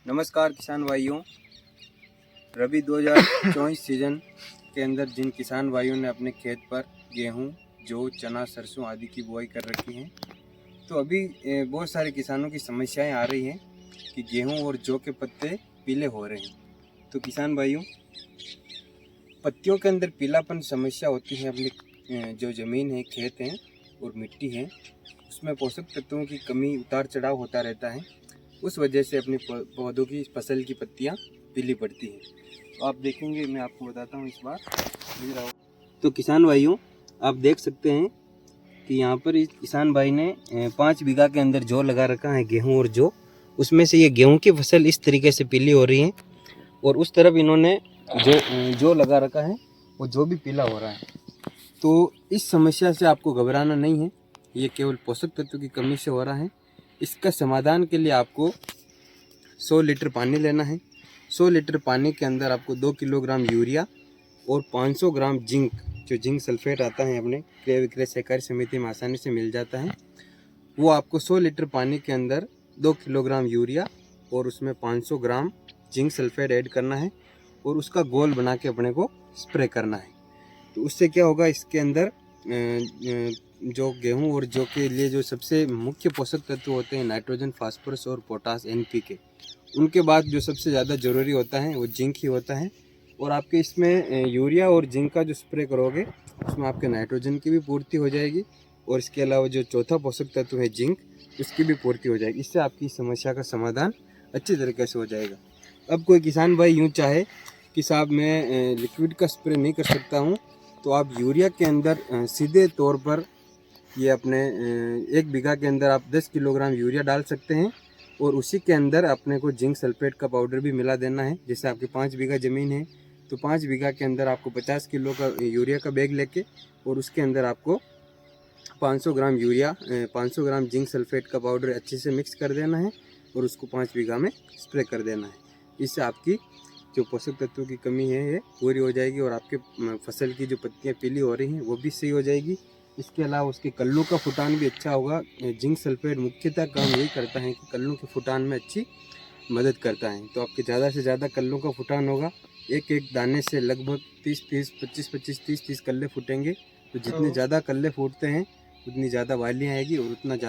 नमस्कार किसान भाइयों। रबी 2024 सीजन के अंदर जिन किसान भाइयों ने अपने खेत पर गेहूं, जौ, चना, सरसों आदि की बुआई कर रखी है, तो अभी बहुत सारे किसानों की समस्याएं आ रही हैं कि गेहूं और जौ के पत्ते पीले हो रहे हैं। तो किसान भाइयों, पत्तियों के अंदर पीलापन समस्या होती है। अपनी जो ज़मीन है, खेत है और मिट्टी है, उसमें पोषक तत्वों की कमी, उतार चढ़ाव होता रहता है। उस वजह से अपने पौधों की फसल की पत्तियां पीली पड़ती हैं। तो आप देखेंगे, मैं आपको बताता हूँ इस बार। तो किसान भाइयों, आप देख सकते हैं कि यहाँ पर इस किसान भाई ने 5 बीघा के अंदर जौ लगा रखा है, गेहूं और जौ। उसमें से ये गेहूं की फसल इस तरीके से पीली हो रही है और उस तरफ इन्होंने जो लगा रखा है वो जो भी पीला हो रहा है। तो इस समस्या से आपको घबराना नहीं है, ये केवल पोषक तत्व की कमी से हो रहा है। इसका समाधान के लिए आपको 100 लीटर पानी लेना है। 100 लीटर पानी के अंदर आपको 2 किलोग्राम यूरिया और 500 ग्राम जिंक, जो जिंक सल्फेट आता है अपने क्रय विक्रय सहकारी समिति में आसानी से मिल जाता है, वो आपको 100 लीटर पानी के अंदर 2 किलोग्राम यूरिया और उसमें 500 ग्राम जिंक सल्फेट ऐड करना है और उसका घोल बना के अपने को स्प्रे करना है। तो उससे क्या होगा, इसके अंदर जो गेहूं और जौ के लिए जो सबसे मुख्य पोषक तत्व होते हैं, नाइट्रोजन, फास्फोरस और पोटास, NPK, उनके बाद जो सबसे ज़्यादा ज़रूरी होता है वो जिंक ही होता है। और आपके इसमें यूरिया और जिंक का जो स्प्रे करोगे, उसमें आपके नाइट्रोजन की भी पूर्ति हो जाएगी और इसके अलावा जो चौथा पोषक तत्व है जिंक, उसकी भी पूर्ति हो जाएगी। इससे आपकी समस्या का समाधान अच्छी तरीके से हो जाएगा। अब कोई किसान भाई यूँ चाहे कि साहब मैं लिक्विड का स्प्रे नहीं कर सकता हूँ, तो आप यूरिया के अंदर सीधे तौर पर ये अपने 1 बीघा के अंदर आप 10 किलोग्राम यूरिया डाल सकते हैं और उसी के अंदर अपने को जिंक सल्फेट का पाउडर भी मिला देना है। जैसे आपकी 5 बीघा ज़मीन है तो 5 बीघा के अंदर आपको 50 किलो का यूरिया का बैग लेके और उसके अंदर आपको 500 gram urea, 500 gram zinc sulphate का पाउडर अच्छे से मिक्स कर देना है और उसको 5 बीघा में स्प्रे कर देना है। इससे आपकी जो पोषक तत्वों की कमी है ये पूरी हो जाएगी और आपके फसल की जो पत्तियां पीली हो रही हैं वो भी सही हो जाएगी। इसके अलावा उसके कल्लों का फुटान भी अच्छा होगा। जिंक सल्फेट मुख्यतः काम यही करता है कि कल्लों के फुटान में अच्छी मदद करता है। तो आपके ज़्यादा से ज़्यादा कल्लों का फुटान होगा। एक एक दाने से लगभग 30-30, 25-25, 30-30 कल्ले फूटेंगे। तो जितने ज़्यादा कल्ले फूटते हैं उतनी ज़्यादा वालियाँ आएगी और उतना